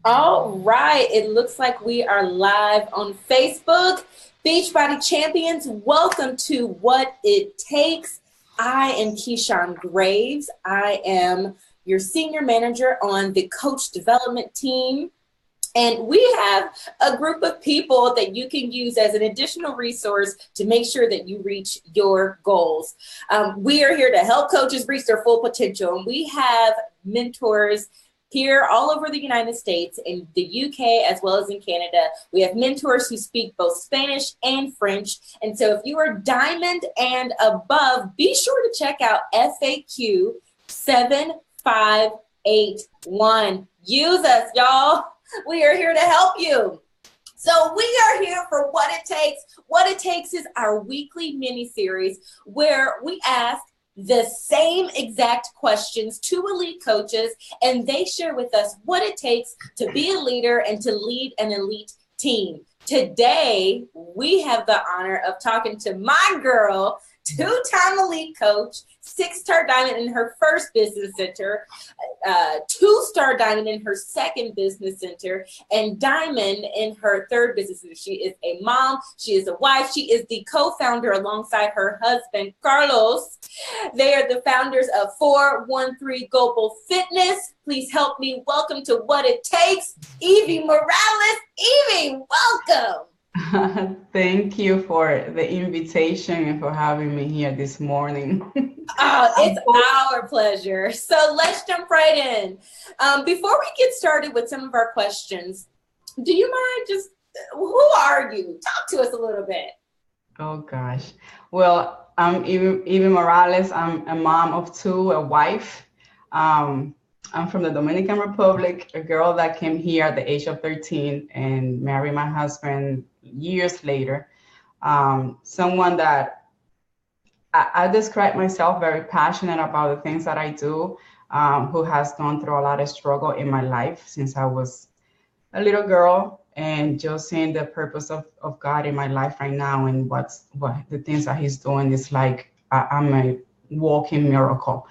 All right, it looks like we are live on Facebook. Beachbody Champions, welcome to What It Takes. I am Keyshawn Graves. I am your senior manager on the coach development team. And we have a group of people that you can use as an additional resource to make sure that you reach your goals. We are here to help coaches reach their full potential. And we have mentors here all over the United States, in the UK, as well as in Canada. We have mentors who speak both Spanish and French. And so if you are diamond and above, be sure to check out FAQ 7581. Use us, y'all. We are here to help you. So we are here for What It Takes. What It Takes is our weekly mini series where we ask the same exact questions to elite coaches, and they share with us what it takes to be a leader and to lead an elite team. Today, we have the honor of talking to my girl, two-time elite coach, six-star diamond in her first business center, two-star diamond in her second business center, and diamond in her third business center. She is a mom. She is a wife. She is the co-founder alongside her husband, Carlos. They are the founders of 413 Global Fitness. Please help me welcome to What It Takes, Evie Morales. Evie, welcome. Thank you for the invitation and for having me here this morning. It's our pleasure. So let's jump right in. Before we get started with some of our questions, do you mind just, who are you? Talk to us a little bit. Oh gosh. Well, I'm Evie Morales. I'm a mom of two, a wife. I'm from the Dominican Republic, a girl that came here at the age of 13 and married my husband years later. Someone that I describe myself very passionate about the things that I do, who has gone through a lot of struggle in my life since I was a little girl, and just seeing the purpose of God in my life right now and what the things that He's doing is like I'm a walking miracle,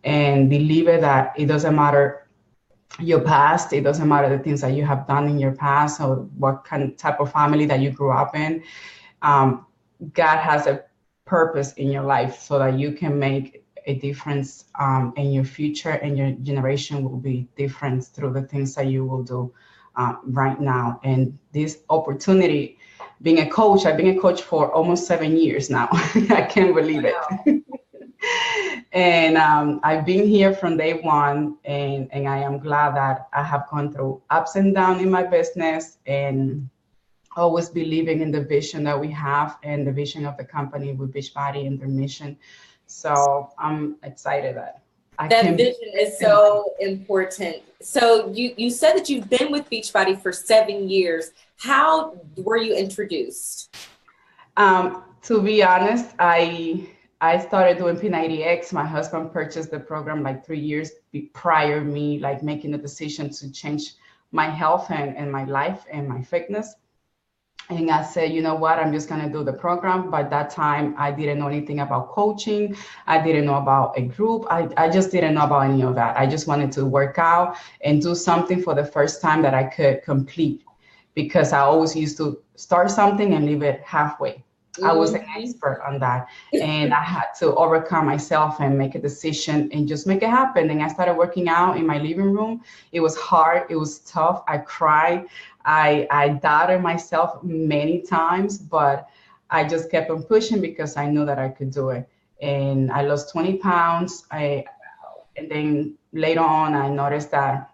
and believe it that it doesn't matter your past, it doesn't matter the things that you have done in your past or what kind of type of family that you grew up in. God has a purpose in your life so that you can make a difference in your future, and your generation will be different through the things that you will do right now. And this opportunity, being a coach, I've been a coach for almost 7 years now. I can't believe it. And I've been here from day one, and I am glad that I have gone through ups and downs in my business, and always believing in the vision that we have and the vision of the company with Beachbody and their mission. So I'm excited that I That can vision is so important. So you said that you've been with Beachbody for 7 years. How were you introduced? To be honest, I started doing P90X. My husband purchased the program like 3 years prior me, like making the decision to change my health and my life and my fitness. And I said, you know what, I'm just gonna do the program. By that time, I didn't know anything about coaching. I didn't know about a group. I just didn't know about any of that. I just wanted to work out and do something for the first time that I could complete, because I always used to start something and leave it halfway. I was an expert on that, and I had to overcome myself and make a decision and just make it happen. And I started working out in my living room. It was hard. It was tough. I cried. I doubted myself many times, but I just kept on pushing because I knew that I could do it. And I lost 20 pounds. And then later on, I noticed that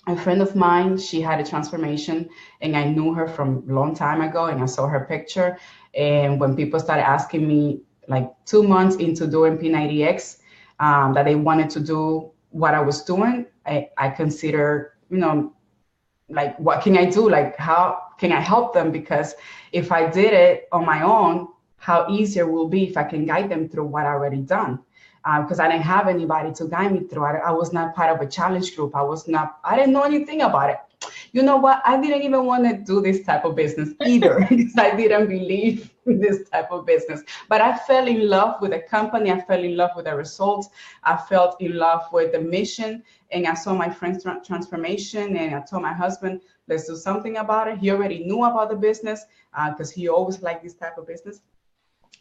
a friend of mine, she had a transformation, and I knew her from a long time ago, and I saw her picture. And when people started asking me like 2 months into doing P90X, that they wanted to do what I was doing, I consider, like, what can I do? Like, how can I help them? Because if I did it on my own, how easier it will be if I can guide them through what I already done. Because I didn't have anybody to guide me through. I was not part of a challenge group. I didn't know anything about it. you know what? I didn't even want to do this type of business either because I didn't believe in this type of business. But I fell in love with the company. I fell in love with the results. I felt in love with the mission. And I saw my friend's transformation. And I told my husband, let's do something about it. He already knew about the business because he always liked this type of business.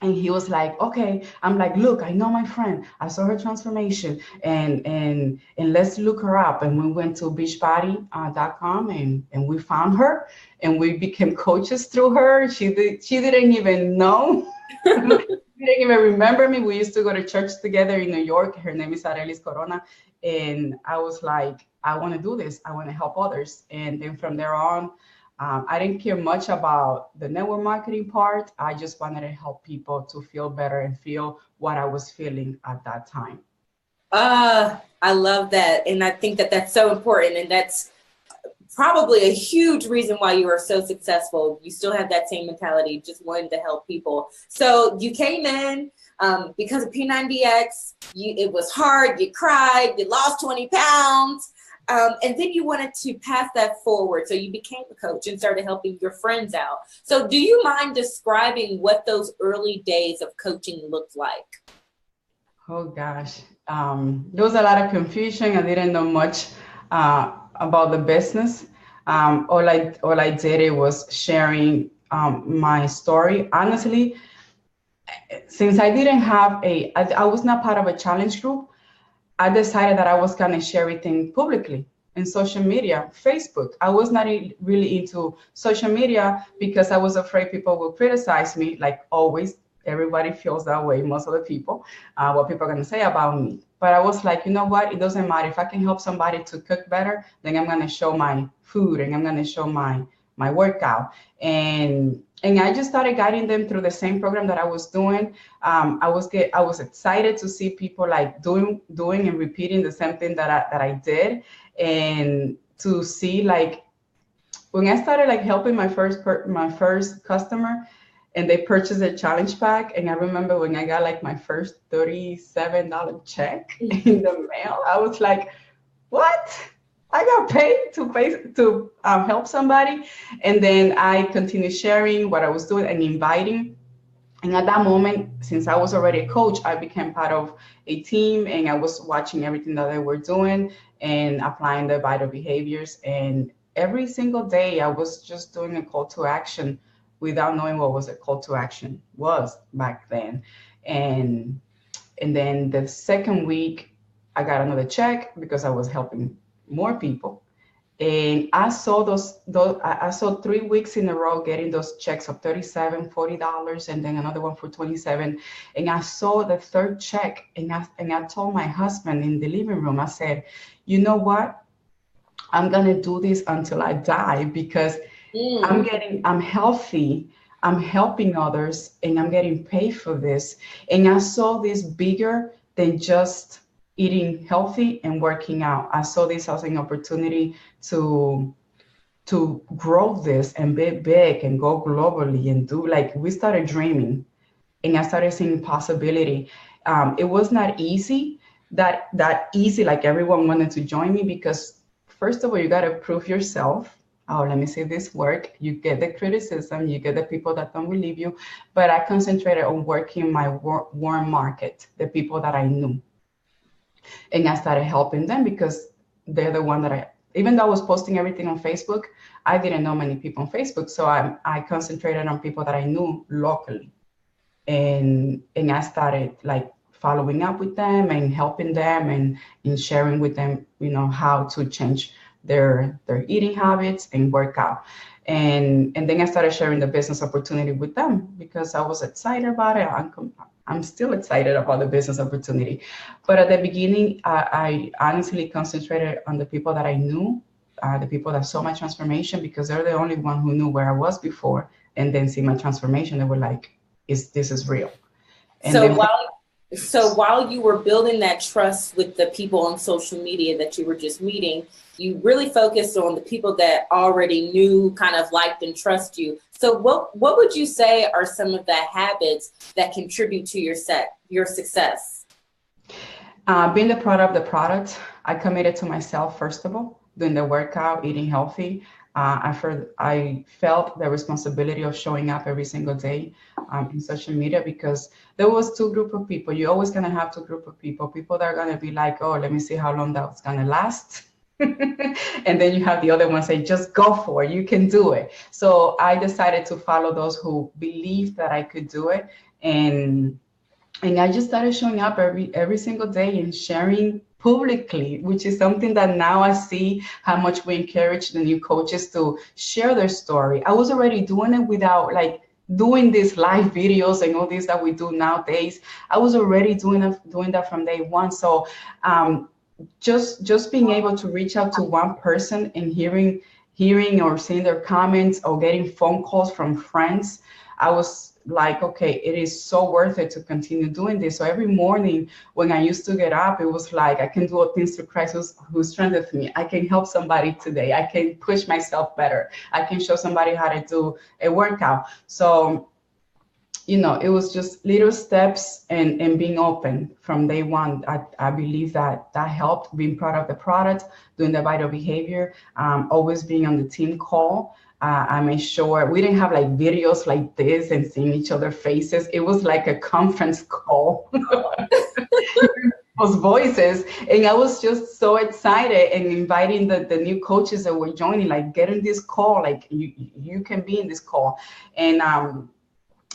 And he was like, okay. I'm like, look, I know my friend. I saw her transformation, and let's look her up. And we went to beachbody.com, and we found her, and we became coaches through her. She didn't even know. She didn't even remember me. We used to go to church together in New York. Her name is Arelis Corona. And I was like, I want to do this. I want to help others. And then from there on, I didn't care much about the network marketing part. I just wanted to help people to feel better and feel what I was feeling at that time. I love that. And I think that that's so important. And that's probably a huge reason why you are so successful. You still have that same mentality, just wanting to help people. So you came in because of P90X. It was hard. You cried. You lost 20 pounds. And then you wanted to pass that forward. So you became a coach and started helping your friends out. So do you mind describing what those early days of coaching looked like? Oh gosh, there was a lot of confusion. I didn't know much about the business. All I did it was sharing my story. Honestly, since I didn't have I was not part of a challenge group. I decided that I was going to share everything publicly in social media, Facebook. I was not really into social media because I was afraid people will criticize me, like always. Everybody feels that way, most of the people, what people are going to say about me. But I was like, you know what? It doesn't matter. If I can help somebody to cook better, then I'm going to show my food, and I'm going to show my workout. And I just started guiding them through the same program that I was doing. I was excited to see people like doing and repeating the same thing that I did, and to see like when I started like helping my first customer, and they purchased a challenge pack. And I remember when I got like my first $37 check in the mail, I was like, what? I got paid to help somebody. And then I continued sharing what I was doing and inviting. And at that moment, since I was already a coach, I became part of a team, and I was watching everything that they were doing and applying the vital behaviors. And every single day, I was just doing a call to action without knowing what was a call to action was back then. And then the second week, I got another check because I was helping more people. And I saw I saw 3 weeks in a row getting those checks of $37, $40, and then another one for 27. And I saw the third check, and I told my husband in the living room, I said, you know what? I'm gonna do this until I die, because I'm healthy, I'm helping others, and I'm getting paid for this. And I saw this bigger than just eating healthy and working out. I saw this as an opportunity to grow this and be big and go globally and do, like, we started dreaming, and I started seeing possibility. It was not easy, that easy, like everyone wanted to join me, because first of all, you got to prove yourself. Oh, let me say this word. You get the criticism, you get the people that don't believe you. But I concentrated on working my warm market, the people that I knew. And I started helping them because they're the one that even though I was posting everything on Facebook, I didn't know many people on Facebook. So I concentrated on people that I knew locally. And I started like following up with them and helping them, and sharing with them, how to change their eating habits and work out. And then I started sharing the business opportunity with them because I was excited about it. I'm still excited about the business opportunity. But at the beginning, I honestly concentrated on the people that I knew, the people that saw my transformation, because they're the only one who knew where I was before, and then see my transformation. They were like, this is real. And so while you were building that trust with the people on social media that you were just meeting, you really focused on the people that already knew, kind of liked and trust you. So what would you say are some of the habits that contribute to your success? Being the product of the product, I committed to myself, first of all. doing the workout, eating healthy. I felt the responsibility of showing up every single day in social media, because there was two group of people. You're always gonna have two group of people that are gonna be like, oh, let me see how long that's gonna last. And then you have the other ones say, just go for it, you can do it. So I decided to follow those who believed that I could do it. And I just started showing up every single day and sharing publicly, which is something that now I see how much we encourage the new coaches to share their story. I was already doing it without like doing these live videos and all this that we do nowadays. I was already doing that from day one. So just being able to reach out to one person and hearing or seeing their comments or getting phone calls from friends, I was like, okay, it is so worth it to continue doing this. So every morning when I used to get up, it was like, I can do all things through Christ who strengthens me. I can help somebody today. I can push myself better. I can show somebody how to do a workout. So it was just little steps and being open from day one. I believe that helped, being proud of the product, doing the vital behavior, always being on the team call. I made sure we didn't have like videos like this and seeing each other's faces. It was like a conference call. Those voices, and I was just so excited and inviting the new coaches that were joining, like get in this call, like you can be in this call. And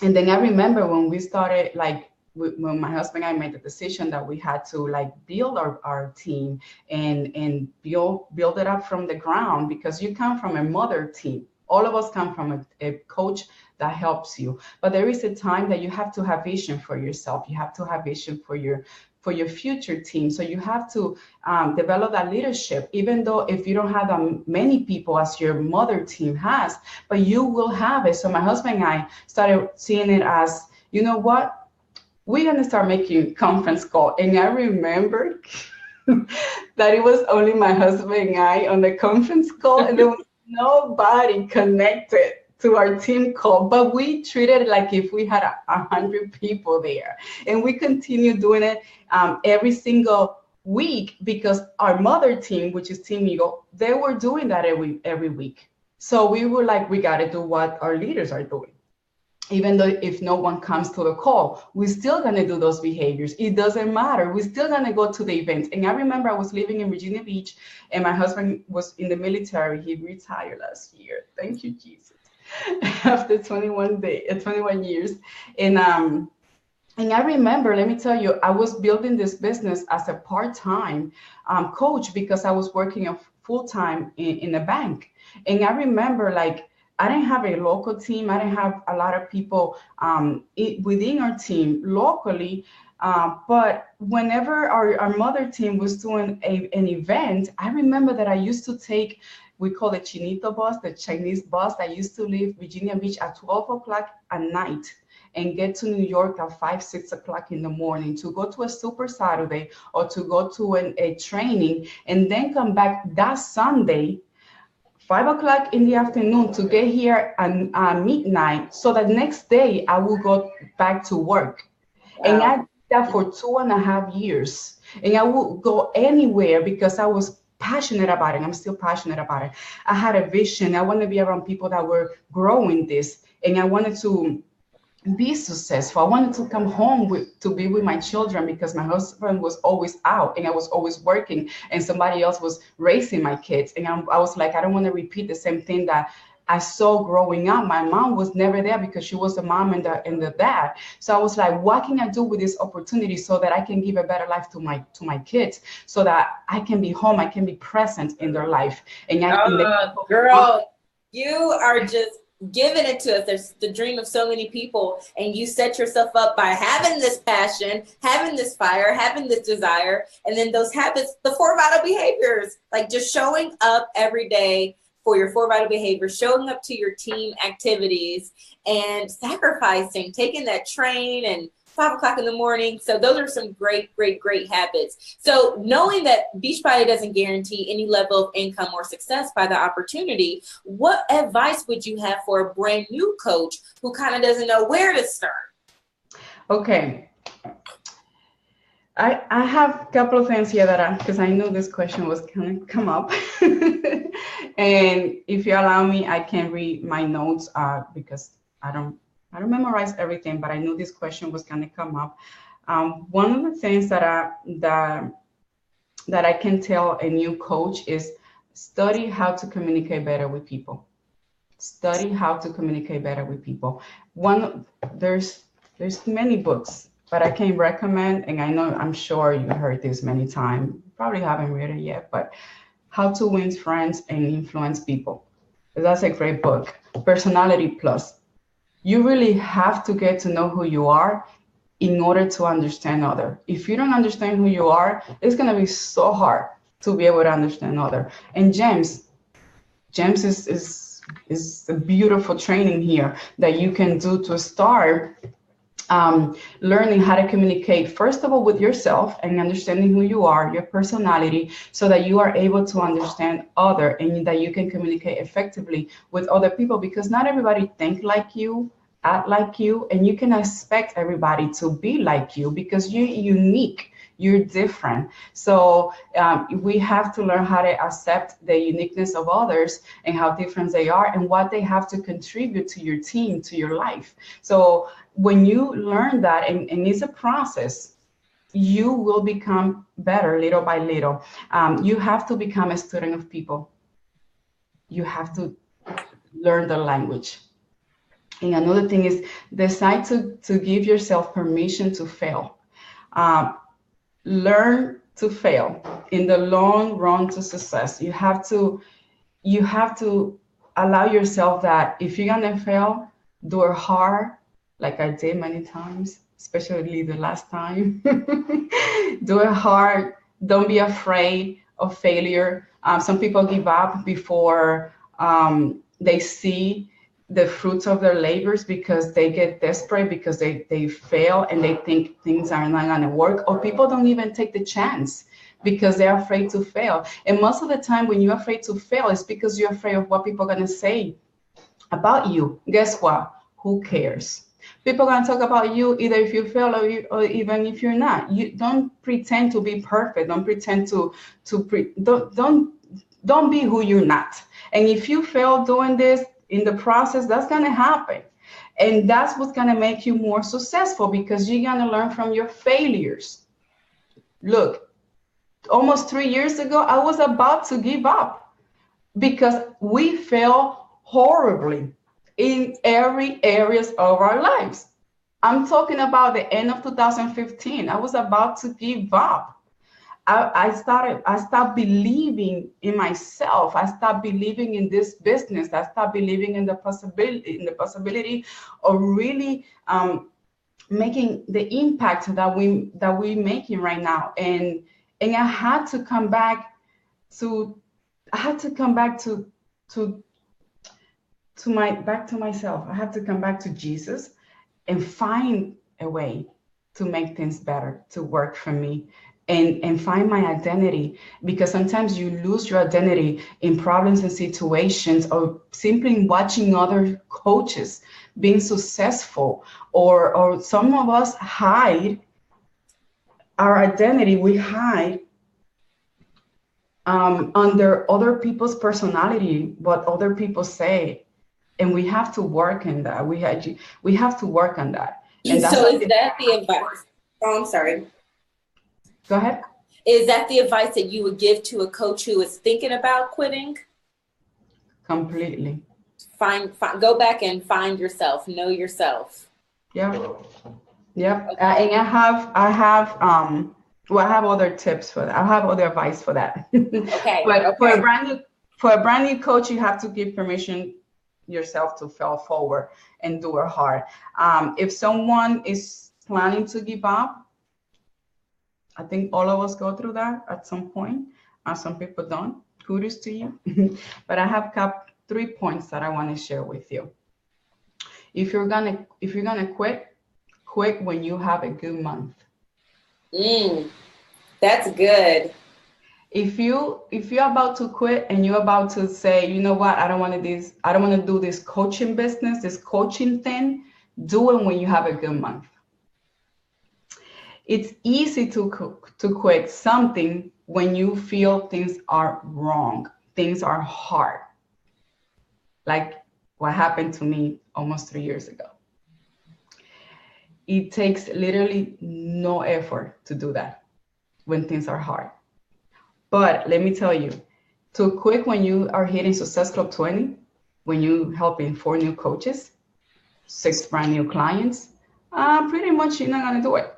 then I remember when we started, like when my husband and I made the decision that we had to like build our team and build it up from the ground, because you come from a mother team. All of us come from a coach that helps you. But there is a time that you have to have vision for yourself. You have to have vision for your future team. So you have to develop that leadership, even though if you don't have that many people as your mother team has, but you will have it. So my husband and I started seeing it as, you know what, we're going to start making conference call. And I remember that it was only my husband and I on the conference call, and there was nobody connected to our team call, but we treated it like if we had 100 people there. And we continue doing it every single week, because our mother team, which is Team Eagle, they were doing that every week. So we were like, we got to do what our leaders are doing. Even though if no one comes to the call, we're still going to do those behaviors. It doesn't matter. We're still going to go to the events. And I remember I was living in Virginia Beach, and my husband was in the military. He retired last year. Thank you, Jesus. After 21 years. And I remember, let me tell you, I was building this business as a part-time coach, because I was working a full-time in a bank. And I remember, like, I didn't have a local team. I didn't have a lot of people within our team locally. But whenever our mother team was doing an event, I remember that I used to take, we call the Chinito bus, the Chinese bus that used to leave Virginia Beach at 12 o'clock at night and get to New York at 5, 6 o'clock in the morning to go to a Super Saturday or to go to a training, and then come back that Sunday 5 o'clock in the afternoon to get here at midnight, so that next day I will go back to work. Wow. And I did that for 2.5 years. And I would go anywhere because I was passionate about it. I'm still passionate about it. I had a vision. I wanted to be around people that were growing this, and I wanted to be successful. I wanted to come home to be with my children, because my husband was always out and I was always working, and somebody else was raising my kids. And I was like, I don't want to repeat the same thing that I saw growing up. My mom was never there because she was the mom and the dad. So I was like, what can I do with this opportunity so that I can give a better life to my kids, so that I can be home, I can be present in their life. And girl, you are just giving it to us. There's the dream of so many people, and you set yourself up by having this passion, having this fire, having this desire, and then those habits, the 4 vital behaviors, like just showing up every day for your 4 vital behaviors, showing up to your team activities, and sacrificing, taking that train and 5 o'clock in the morning. So those are some great, great, great habits. So knowing that Beachbody doesn't guarantee any level of income or success by the opportunity, what advice would you have for a brand new coach who kind of doesn't know where to start? Okay. I have a couple of things here that because I knew this question was going to come up. And if you allow me, I can read my notes because I don't memorize everything, but I knew this question was going to come up. One of the things that I can tell a new coach is study how to communicate better with people. Study how to communicate better with people. There's many books, but I can recommend, and I'm sure you heard this many times, probably haven't read it yet, but How to Win Friends and Influence People. That's a great book. Personality Plus. You really have to get to know who you are in order to understand other. If you don't understand who you are, it's going to be so hard to be able to understand other. And James is a beautiful training here that you can do to start learning how to communicate, first of all, with yourself and understanding who you are, your personality, so that you are able to understand other and that you can communicate effectively with other people, because not everybody think like you, act like you, and you can expect everybody to be like you because you're unique. You're different. So we have to learn how to accept the uniqueness of others and how different they are and what they have to contribute to your team, to your life. So when you learn that, and it's a process, you will become better little by little. You have to become a student of people. You have to learn the language. And another thing is decide to give yourself permission to fail. Learn to fail in the long run to success. You have to allow yourself that if you're gonna fail, do it hard, like I did many times, especially the last time. Do it hard. Don't be afraid of failure. Some people give up before they see the fruits of their labors because they get desperate, because they fail and they think things are not going to work, or people don't even take the chance because they're afraid to fail. And most of the time when you're afraid to fail, it's because you're afraid of what people are going to say about you. Guess what? Who cares? People are going to talk about you either if you fail or even if you're not. You don't pretend to be perfect. Don't pretend don't be who you're not. And if you fail doing this, in the process, that's going to happen. And that's what's going to make you more successful, because you're going to learn from your failures. Look, almost 3 years ago, I was about to give up because we fail horribly in every areas of our lives. I'm talking about the end of 2015. I was about to give up. I stopped believing in myself. I stopped believing in this business. I stopped believing in the possibility of really making the impact that we're making right now. And I had to come back to myself. I had to come back to Jesus and find a way to make things better, to work for me. And find my identity, because sometimes you lose your identity in problems and situations, or simply in watching other coaches being successful, or some of us hide our identity. We hide under other people's personality, what other people say, and we have to work on that. We have to work on that. And so is that the advice? Oh, I'm sorry. Go ahead. Is that the advice that you would give to a coach who is thinking about quitting? Completely. Go back and find yourself, know yourself. Yeah. Yep. Okay. And I have other tips for that. I have other advice for that. Okay. But okay. For a brand new coach, you have to give permission yourself to fail forward and do it hard. If someone is planning to give up, I think all of us go through that at some point. Some people don't. Kudos to you. But I have 3 points that I want to share with you. If you're gonna quit when you have a good month. That's good. If you're about to quit and you're about to say, you know what, I don't want to do this coaching business, this coaching thing, do it when you have a good month. It's easy to quit something when you feel things are wrong, things are hard, like what happened to me almost 3 years ago. It takes literally no effort to do that when things are hard. But let me tell you, to quit when you are hitting Success Club 20, when you helping 4 new coaches, 6 brand new clients, pretty much you're not gonna do it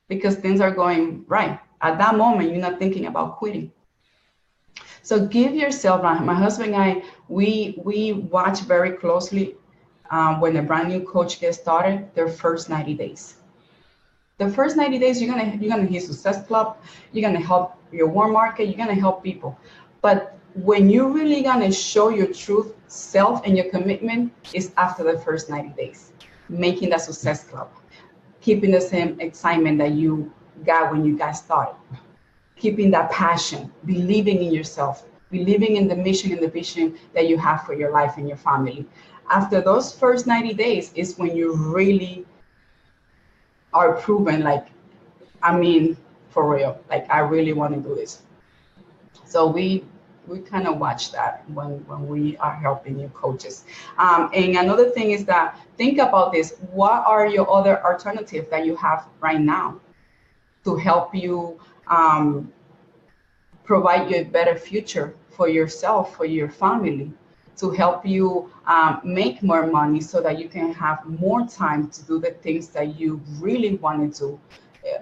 because things are going right. At that moment, you're not thinking about quitting. So give yourself, my husband and I, we watch very closely when a brand new coach gets started, their first 90 days. The first 90 days, you're gonna hit Success Club, you're gonna help your warm market, you're gonna help people. But when you're really gonna show your truth self and your commitment is after the first 90 days, making that Success Club, keeping the same excitement that you got when you got started, keeping that passion, believing in yourself, believing in the mission and the vision that you have for your life and your family. After those first 90 days is when you really are proven, like, I mean, for real, like I really want to do this. So we kind of watch that when we are helping you coaches. And another thing is that think about this. What are your other alternatives that you have right now to help you provide you a better future for yourself, for your family, to help you make more money so that you can have more time to do the things that you really want to do,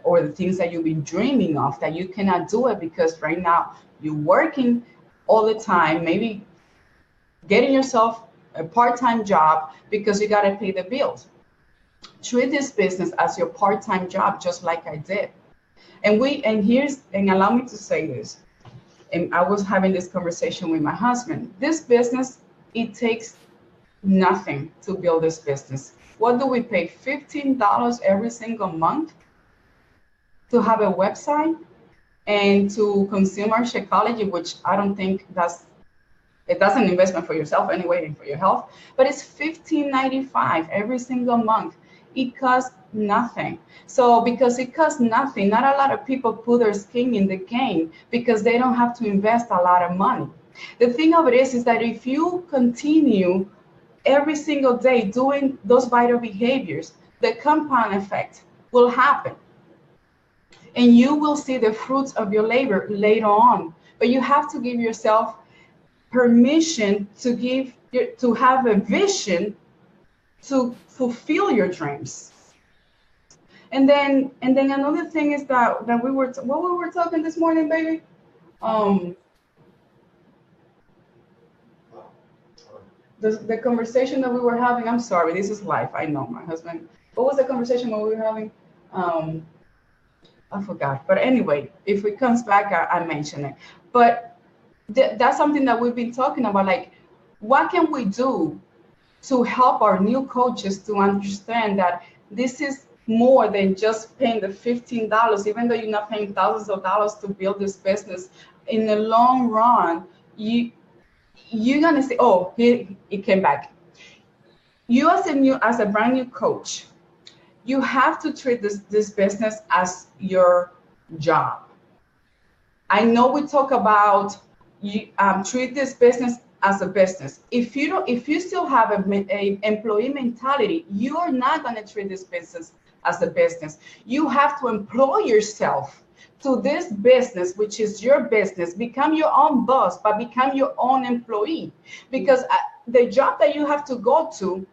or the things that you've been dreaming of that you cannot do it because right now you're working all the time, maybe getting yourself a part-time job because you got to pay the bills. Treat this business as your part-time job, just like I did. And allow me to say this. And I was having this conversation with my husband. This business, it takes nothing to build this business. What do we pay? $15 every single month to have a website and to consumer Shakeology, which I don't think that's an investment for yourself anyway and for your health, but it's $15.95 every single month. It costs nothing. So because it costs nothing, not a lot of people put their skin in the game because they don't have to invest a lot of money. The thing of it is that if you continue every single day doing those vital behaviors, the compound effect will happen. And you will see the fruits of your labor later on. But you have to give yourself permission to have a vision to fulfill your dreams. And then another thing is that we were talking this morning, baby. The conversation that we were having. I'm sorry, this is life. I know, my husband. What was the conversation that we were having? I forgot. But anyway, if it comes back, I mention it. But that's something that we've been talking about. Like, what can we do to help our new coaches to understand that this is more than just paying the $15, even though you're not paying thousands of dollars to build this business. In the long run, you're gonna say, oh, it came back. You as a brand new coach, you have to treat this business as your job. I know we talk about treat this business as a business. If you still have a employee mentality, you are not going to treat this business as a business. You have to employ yourself to this business, which is your business. Become your own boss, but become your own employee. Because the job that you have to go to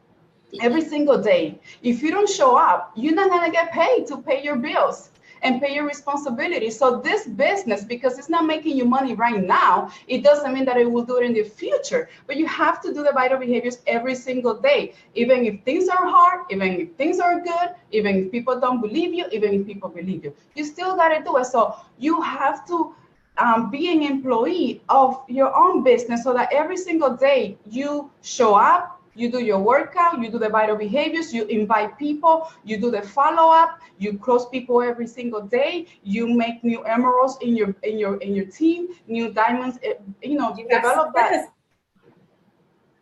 every single day, if you don't show up, you're not going to get paid to pay your bills and pay your responsibilities. So this business, because it's not making you money right now, it doesn't mean that it will do it in the future. But you have to do the vital behaviors every single day, even if things are hard, even if things are good, even if people don't believe you, even if people believe you. You still got to do it. So you have to be an employee of your own business so that every single day you show up, you do your workout, you do the vital behaviors, you invite people, you do the follow-up, you close people every single day, you make new emeralds in your team, new diamonds, develop that.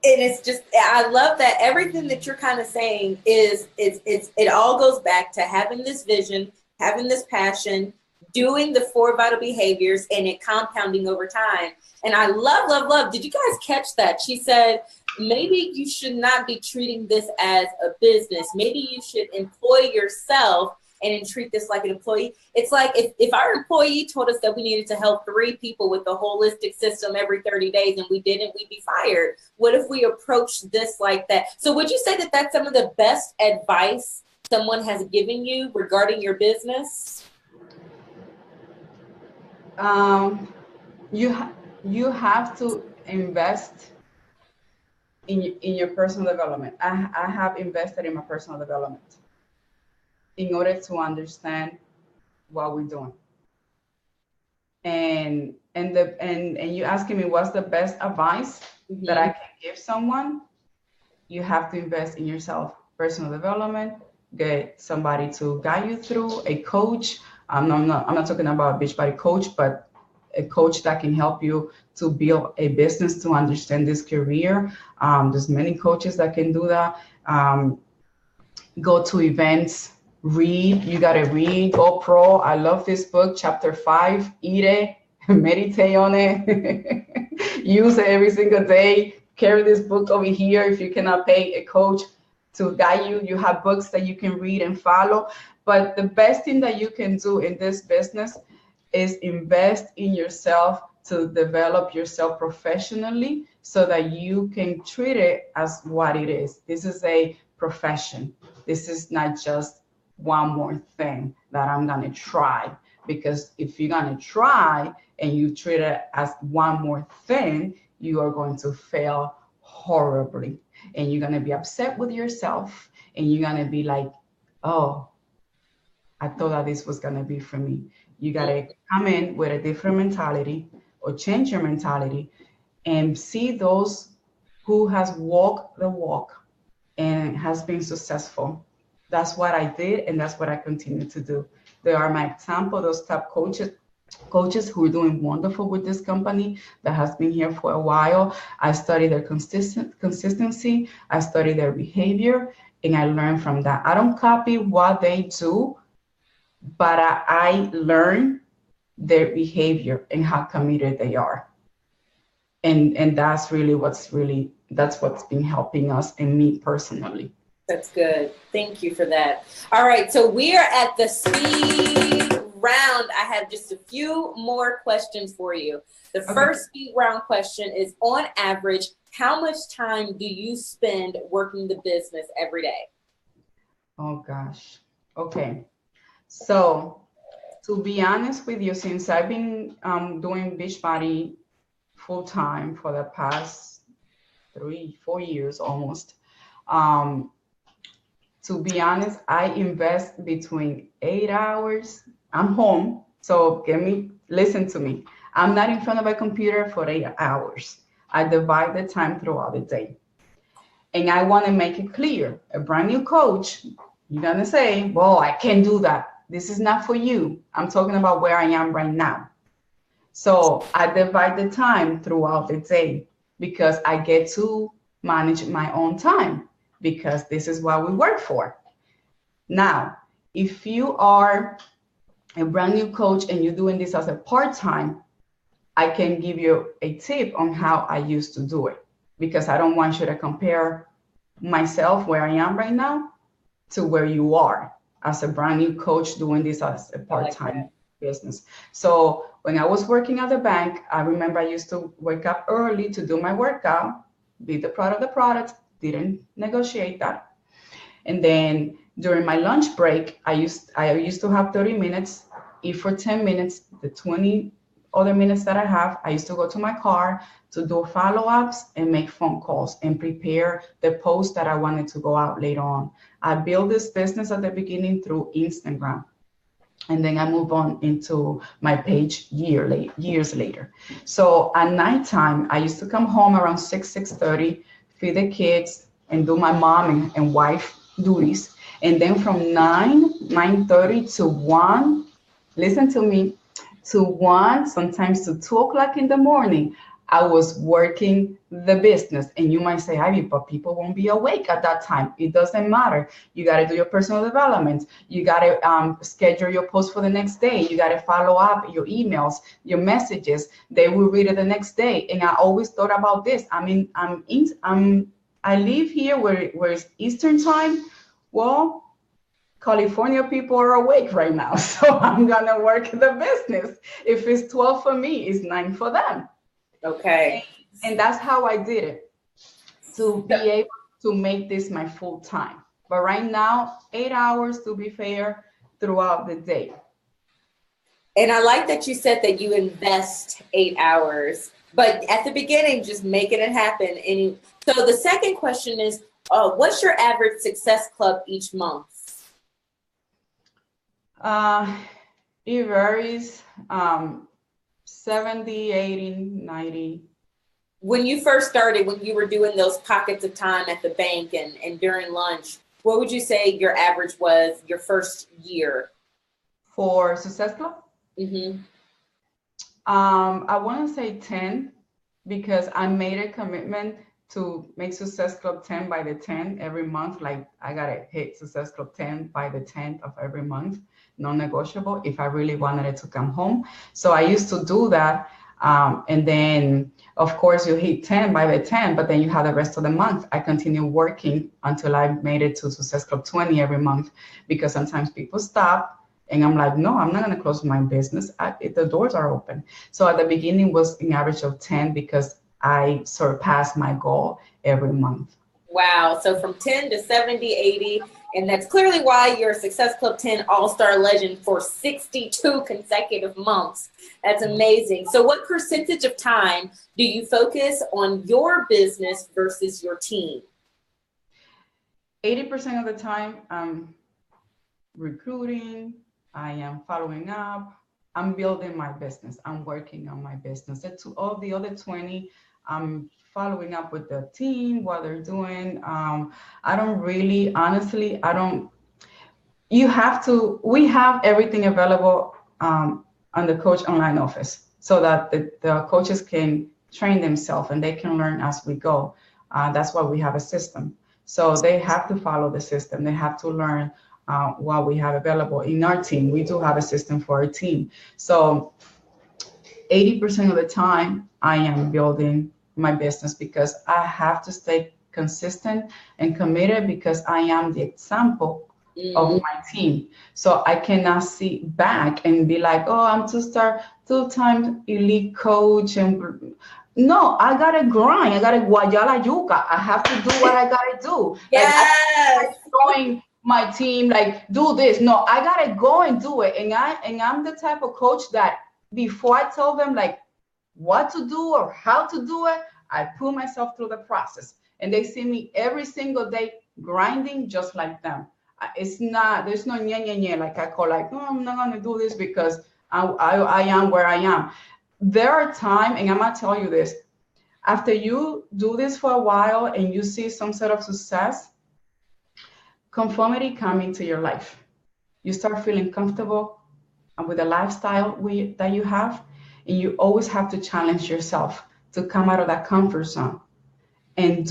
And it's just, I love that everything that you're kind of saying is it all goes back to having this vision, having this passion, doing the four vital behaviors, and it compounding over time. And I love. Did you guys catch that? She said, maybe you should not be treating this as a business. Maybe you should employ yourself and treat this like an employee. It's like if our employee told us that we needed to help 3 people with the holistic system every 30 days and we didn't, we'd be fired. What if we approached this like that? So would you say that that's some of the best advice someone has given you regarding your business? You have to invest in your personal development. I have invested in my personal development in order to understand what we're doing. And you asking me what's the best advice that I can give someone? You have to invest in yourself, personal development, get somebody to guide you through, a coach. I'm not talking about a Beachbody coach, but a coach that can help you to build a business, to understand this career. There's many coaches that can do that. Go to events, read. You got to read. Go pro. I love this book, chapter 5. Eat it, meditate on it, use it every single day. Carry this book over here. If you cannot pay a coach to guide you, you have books that you can read and follow. But the best thing that you can do in this business is invest in yourself to develop yourself professionally so that you can treat it as what it is. This is a profession. This is not just one more thing that I'm going to try. Because if you're going to try and you treat it as one more thing, you are going to fail horribly. And you're going to be upset with yourself. And you're going to be like, oh, I thought that this was going to be for me. You got to come in with a different mentality or change your mentality and see those who has walked the walk and has been successful. That's what I did, and that's what I continue to do. They are my example, those top coaches who are doing wonderful with this company that has been here for a while. I study their consistency, I study their behavior, and I learn from that. I don't copy what they do, but I learn their behavior and how committed they are. And that's really what's been helping us and me personally. That's good. Thank you for that. All right, so we are at the speed round. I have just a few more questions for you. The first speed round question is, on average, how much time do you spend working the business every day? Oh gosh. Okay. So to be honest with you, since I've been doing Beachbody full time for the past 3-4 years almost, to be honest, I invest between 8 hours. I'm home, so listen to me. I'm not in front of a computer for 8 hours. I divide the time throughout the day. And I want to make it clear, a brand new coach, you're going to say, well, I can't do that. This is not for you. I'm talking about where I am right now. So I divide the time throughout the day because I get to manage my own time, because this is what we work for. Now, if you are a brand new coach and you're doing this as a part-time, I can give you a tip on how I used to do it, because I don't want you to compare myself where I am right now to where you are as a brand new coach doing this as a part-time business. So when I was working at the bank, I remember I used to wake up early to do my workout, be the product of the product, didn't negotiate that. And then during my lunch break, I used to have 30 minutes, eat for 10 minutes, the 20 other minutes that I have, I used to go to my car to do follow-ups and make phone calls and prepare the post that I wanted to go out later on. I built this business at the beginning through Instagram. And then I move on into my page years later. So at nighttime, I used to come home around 6:30, feed the kids, and do my mom and wife duties. And then from 9:30 to 1, listen to me, to 1, sometimes to 2 o'clock in the morning, I was working the business. And you might say, Ivy, but people won't be awake at that time. It doesn't matter. You got to do your personal development. You got to schedule your post for the next day. You got to follow up your emails, your messages. They will read it the next day. And I always thought about this. I mean, I live here where it's Eastern time. Well, California people are awake right now. So I'm going to work the business. If it's 12 for me, it's 9 for them. Okay. And that's how I did it, to be able to make this my full time. But right now, 8 hours, to be fair, throughout the day. And I like that you said that you invest 8 hours, but at the beginning, just making it happen. And so the second question is, what's your average success club each month? It varies, 70, 80, 90. When you first started, when you were doing those pockets of time at the bank and during lunch, what would you say your average was your first year? For Success Club? Mm-hmm. I want to say 10, because I made a commitment to make Success Club 10 by the 10 every month. Like, I got to hit Success Club 10 by the 10th of every month, non-negotiable, if I really wanted it to come home. So I used to do that. And then, of course, you hit 10 by the 10, but then you have the rest of the month. I continue working until I made it to Success Club 20 every month, because sometimes people stop. And I'm like, no, I'm not going to close my business. The doors are open. So at the beginning was an average of 10, because I surpassed my goal every month. Wow. So from 10 to 70, 80. And that's clearly why you're a Success Club 10 All-Star Legend for 62 consecutive months. That's amazing. So what percentage of time do you focus on your business versus your team? 80% of the time, I'm recruiting. I am following up. I'm building my business. I'm working on my business. All the other 20, I'm following up with the team, what they're doing. I don't really, honestly, we have everything available on the Coach Online office, so that the coaches can train themselves and they can learn as we go. That's why we have a system. So they have to follow the system. They have to learn what we have available in our team. We do have a system for our team. So 80% of the time, I am building my business, because I have to stay consistent and committed, because I am the example of my team. So I cannot sit back and be like, oh, I'm two-time elite coach. And no, I gotta grind. I gotta guayala yuca. I have to do what I gotta do. Yes. Like, showing my team, like, do this. No, I gotta go and do it. And I'm the type of coach that, before I tell them like what to do or how to do it, I put myself through the process. And they see me every single day grinding just like them. There's no nye, like I call, like, no, I'm not gonna do this because I am where I am. There are times, and I'm gonna tell you this, after you do this for a while and you see some sort of success, conformity comes into your life. You start feeling comfortable with the lifestyle that you have, and you always have to challenge yourself to come out of that comfort zone and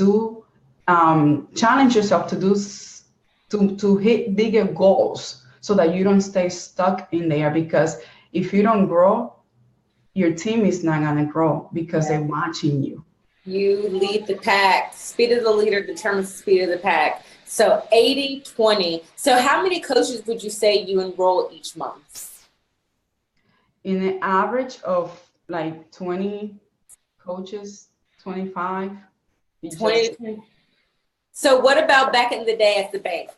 challenge yourself to hit bigger goals, so that you don't stay stuck in there. Because if you don't grow, your team is not going to grow, because they're watching you. You lead the pack. Speed of the leader determines the speed of the pack. So 80-20. So how many coaches would you say you enroll each month? In an average of like 20 coaches, 25. 20. So what about back in the day at the bank?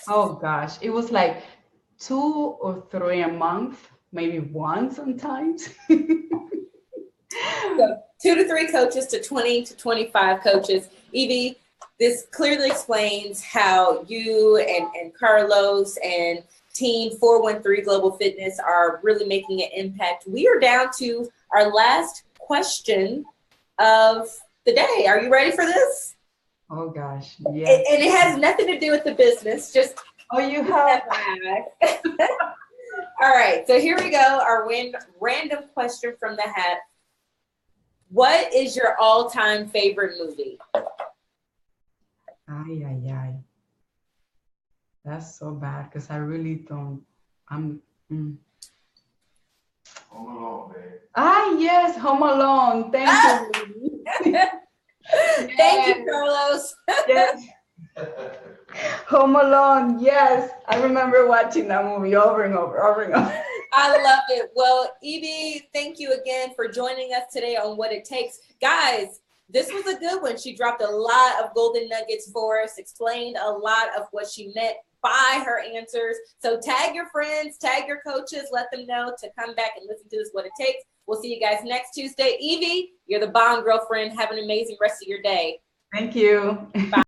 Oh gosh, it was like 2 or 3 a month, maybe 1 sometimes. So 2 to 3 coaches to 20 to 25 coaches. Evie, this clearly explains how you and Carlos and Team 413 Global Fitness are really making an impact. We are down to our last question of the day. Are you ready for this? Oh gosh, yeah. And it has nothing to do with the business. Just you have. All right, so here we go. Our random question from the hat. What is your all-time favorite movie? Ay, ay, ay. That's so bad because I really don't. I'm. Home Alone, babe. Ah, yes, Home Alone. Thank you, baby. Thank you, Carlos. Yes. Home Alone. Yes, I remember watching that movie over and over, over and over. I love it. Well, Evie, thank you again for joining us today on What It Takes. Guys, this was a good one. She dropped a lot of golden nuggets for us, explained a lot of what she meant by her answers. So tag your friends, tag your coaches, let them know to come back and listen to this What It Takes. We'll see you guys next Tuesday. Evie, you're the bomb, girlfriend. Have an amazing rest of your day. Thank you. Bye.